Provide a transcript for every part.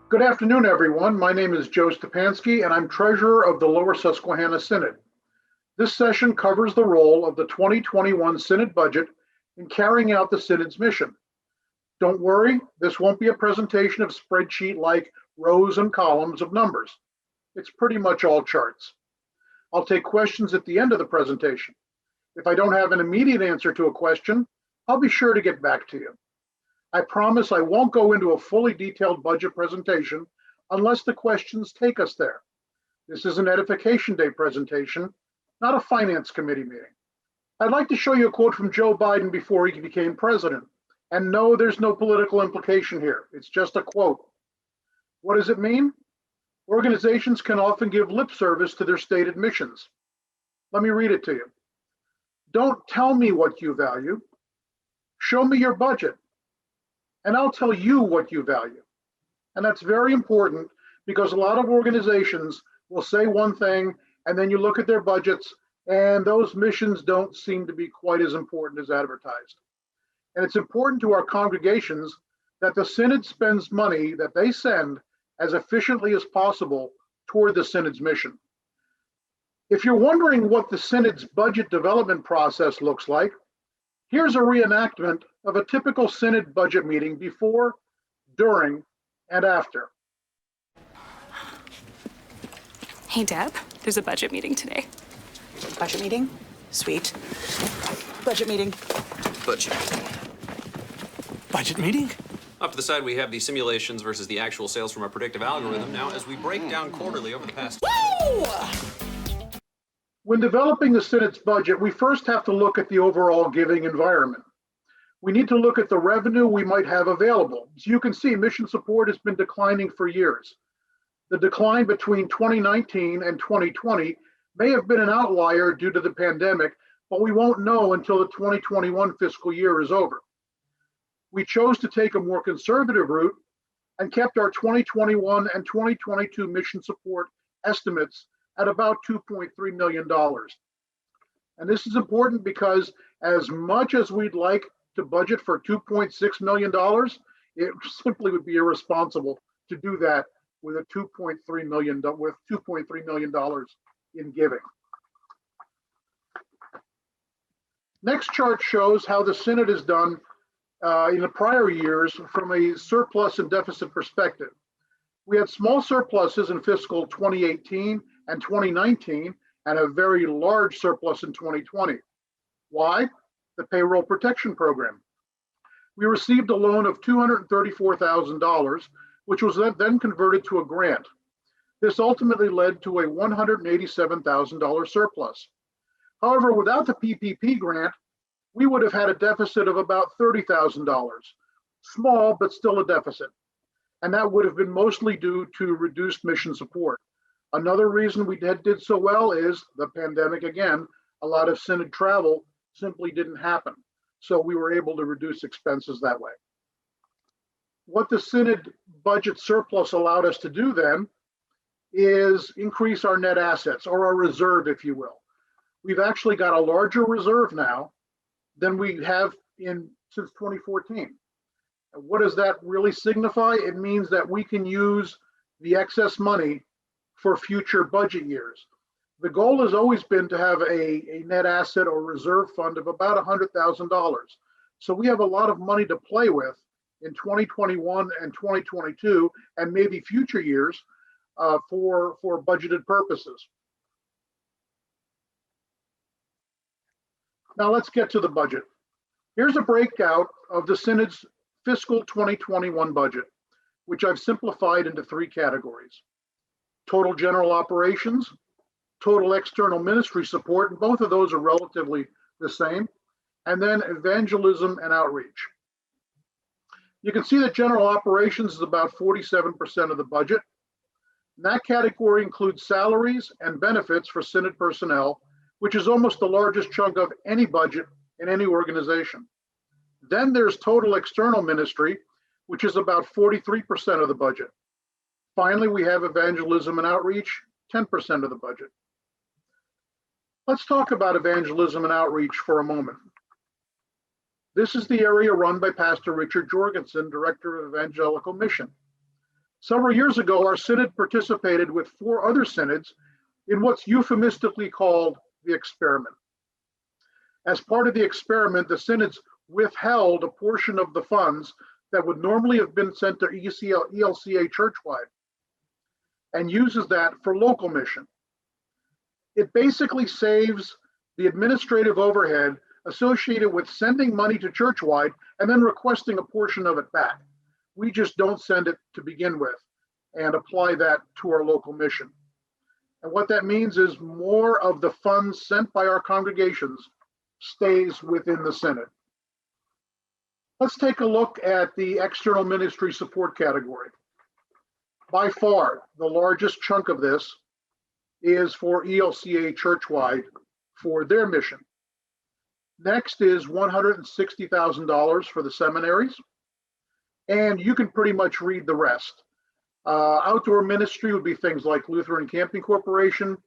Good afternoon, everyone. My name is Joe Stepansky, and I'm Treasurer of the Lower Susquehanna Synod. This session covers the role of the 2021 Synod budget in carrying out the Synod's mission. Don't worry, this won't be a presentation of spreadsheet-like rows and columns of numbers. It's pretty much all charts. I'll take questions at the end of the presentation. If I don't have an immediate answer to a question, I'll be sure to get back to you. I promise I won't go into a fully detailed budget presentation unless the questions take us there. This is an Edification Day presentation, not a Finance Committee meeting. I'd like to show you a quote from Joe Biden before he became president. And no, there's no political implication here. It's just a quote. What does it mean? Organizations can often give lip service to their stated missions. Let me read it to you. Don't tell me what you value. Show me your budget, and I'll tell you what you value. And that's very important because a lot of organizations will say one thing, and then you look at their budgets, and those missions don't seem to be quite as important as advertised. And it's important to our congregations that the Synod spends money that they send as efficiently as possible toward the Synod's mission. If you're wondering what the Synod's budget development process looks like, here's a reenactment of a typical Synod budget meeting before, during, and after. Hey, Deb, there's a budget meeting today. Budget meeting? Sweet. Budget meeting. Budget. Budget meeting? Off to the side, we have the simulations versus the actual sales from our predictive algorithm. Now, as we break down quarterly over the past... Woo! When developing the Synod's budget, we first have to look at the overall giving environment. We need to look at the revenue we might have available. As you can see, mission support has been declining for years. The decline between 2019 and 2020 may have been an outlier due to the pandemic, but we won't know until the 2021 fiscal year is over. We chose to take a more conservative route and kept our 2021 and 2022 mission support estimates at about $2.3 million. And this is important because as much as we'd like to budget for $2.6 million, it simply would be irresponsible to do that with $2.3 million in giving. Next chart shows how the Synod has done in the prior years from a surplus and deficit perspective. We had small surpluses in fiscal 2018 and 2019 and a very large surplus in 2020. Why? The Payroll Protection Program. We received a loan of $234,000, which was then converted to a grant. This ultimately led to a $187,000 surplus. However, without the PPP grant, we would have had a deficit of about $30,000. Small, but still a deficit. And that would have been mostly due to reduced mission support. Another reason we did so well is the pandemic again. A lot of Synod travel simply didn't happen. So we were able to reduce expenses that way. What the Synod budget surplus allowed us to do then is increase our net assets, or our reserve, if you will. We've actually got a larger reserve now than we have since 2014. What does that really signify? It means that we can use the excess money for future budget years. The goal has always been to have a net asset or reserve fund of about $100,000. So we have a lot of money to play with in 2021 and 2022, and maybe future years for budgeted purposes. Now let's get to the budget. Here's a breakout of the Synod's fiscal 2021 budget, which I've simplified into three categories: total general operations, total external ministry support, and both of those are relatively the same, and then evangelism and outreach. You can see that general operations is about 47% of the budget. And that category includes salaries and benefits for Synod personnel, which is almost the largest chunk of any budget in any organization. Then there's total external ministry, which is about 43% of the budget. Finally, we have evangelism and outreach, 10% of the budget. Let's talk about evangelism and outreach for a moment. This is the area run by Pastor Richard Jorgensen, Director of Evangelical Mission. Several years ago, our synod participated with 4 other synods in what's euphemistically called the experiment. As part of the experiment, the synods withheld a portion of the funds that would normally have been sent to ELCA churchwide and uses that for local mission. It basically saves the administrative overhead associated with sending money to churchwide and then requesting a portion of it back. We just don't send it to begin with and apply that to our local mission. And what that means is more of the funds sent by our congregations stays within the synod. Let's take a look at the external ministry support category. By far, the largest chunk of this is for ELCA churchwide for their mission. Next is $160,000 for the seminaries, and you can pretty much read the rest. Outdoor ministry would be things like Lutheran Camping Corporation.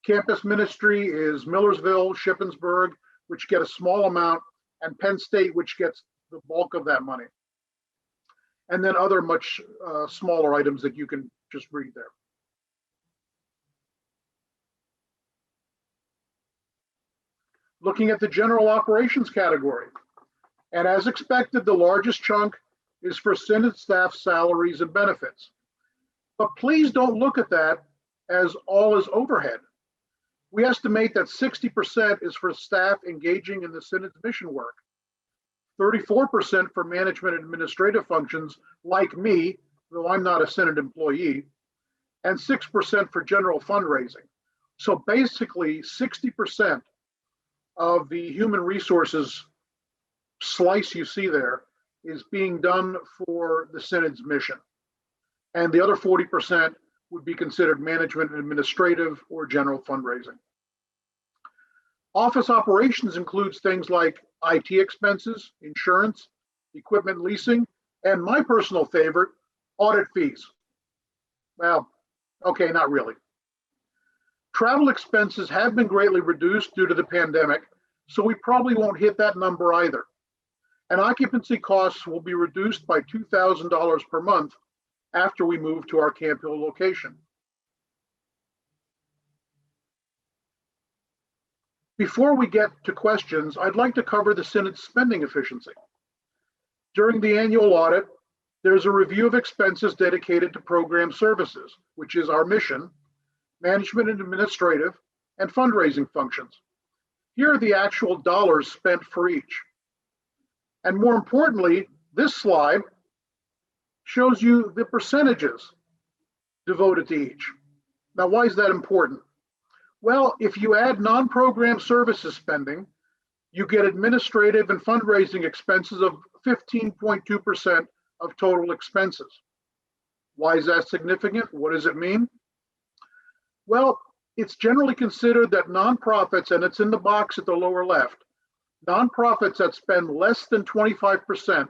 Campus ministry is Millersville, Shippensburg, which get a small amount, and Penn State, which gets the bulk of that money. And then other much smaller items that you can just read there. Looking at the general operations category, and as expected, the largest chunk is for synod staff salaries and benefits. But please don't look at that as all is overhead. We estimate that 60% is for staff engaging in the synod's mission work, 34% for management and administrative functions like me, though I'm not a synod employee, and 6% for general fundraising. So basically 60% of the human resources slice you see there is being done for the synod's mission. And the other 40% would be considered management and administrative or general fundraising. Office operations includes things like IT expenses, insurance, equipment leasing, and my personal favorite, audit fees. Well, okay, not really. Travel expenses have been greatly reduced due to the pandemic, so we probably won't hit that number either. And occupancy costs will be reduced by $2,000 per month after we move to our Camp Hill location. Before we get to questions, I'd like to cover the synod's spending efficiency. During the annual audit, there's a review of expenses dedicated to program services, which is our mission, management and administrative, and fundraising functions. Here are the actual dollars spent for each. And more importantly, this slide shows you the percentages devoted to each. Now, why is that important? Well, if you add non-program services spending, you get administrative and fundraising expenses of 15.2% of total expenses. Why is that significant? What does it mean? Well, it's generally considered that nonprofits, and it's in the box at the lower left, nonprofits that spend less than 25%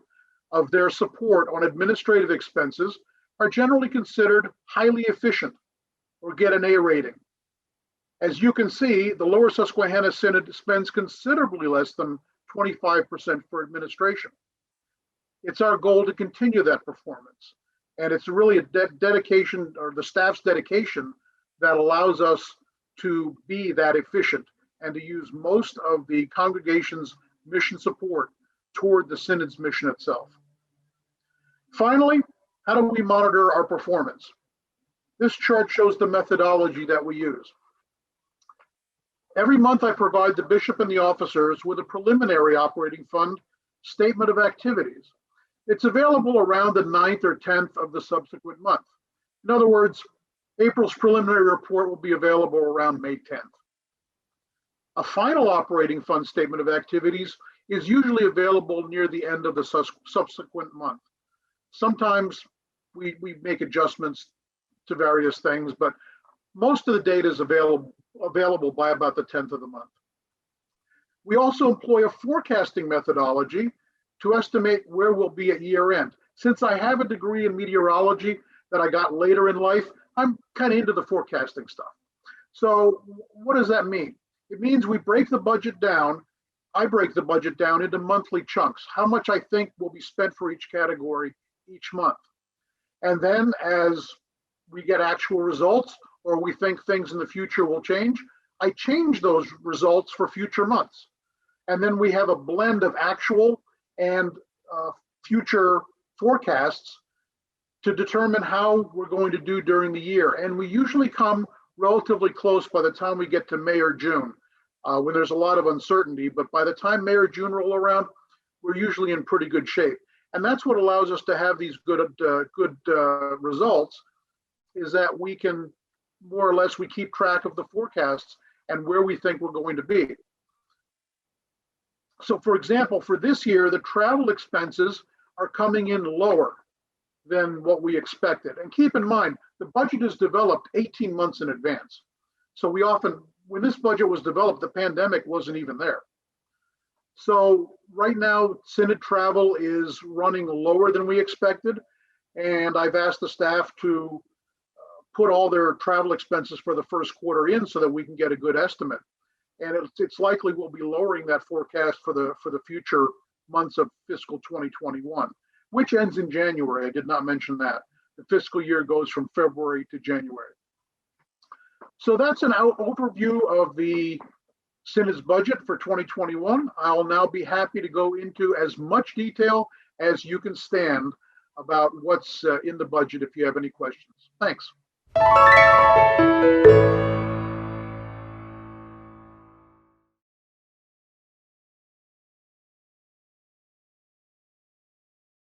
of their support on administrative expenses are generally considered highly efficient or get an A rating. As you can see, the Lower Susquehanna Synod spends considerably less than 25% for administration. It's our goal to continue that performance. And it's really a dedication, or the staff's dedication, that allows us to be that efficient and to use most of the congregation's mission support toward the synod's mission itself. Finally, how do we monitor our performance? This chart shows the methodology that we use. Every month I provide the bishop and the officers with a preliminary operating fund statement of activities. It's available around the 9th or 10th of the subsequent month. In other words, April's preliminary report will be available around May 10th. A final operating fund statement of activities is usually available near the end of the subsequent month. Sometimes we make adjustments to various things, but most of the data is available by about the 10th of the month. We also employ a forecasting methodology to estimate where we'll be at year end. Since I have a degree in meteorology that I got later in life, I'm kind of into the forecasting stuff. So what does that mean? It means we break the budget down I break the budget down into monthly chunks, how much I think will be spent for each category each month. And then as we get actual results or we think things in the future will change, I change those results for future months. And then we have a blend of actual and future forecasts to determine how we're going to do during the year. And we usually come relatively close by the time we get to May or June, when there's a lot of uncertainty. But by the time May or June roll around, we're usually in pretty good shape. And that's what allows us to have these good results, is that we can more or less, we keep track of the forecasts and where we think we're going to be. So for example, for this year, the travel expenses are coming in lower than what we expected. And keep in mind, the budget is developed 18 months in advance. So we often, when this budget was developed, the pandemic wasn't even there. So right now, Synod travel is running lower than we expected. And I've asked the staff to put all their travel expenses for the first quarter in so that we can get a good estimate. And it's likely we'll be lowering that forecast for the future months of fiscal 2021, which ends in January. I did not mention that. The fiscal year goes from February to January. So that's an overview of the Synod's budget for 2021. I'll now be happy to go into as much detail as you can stand about what's in the budget if you have any questions. Thanks.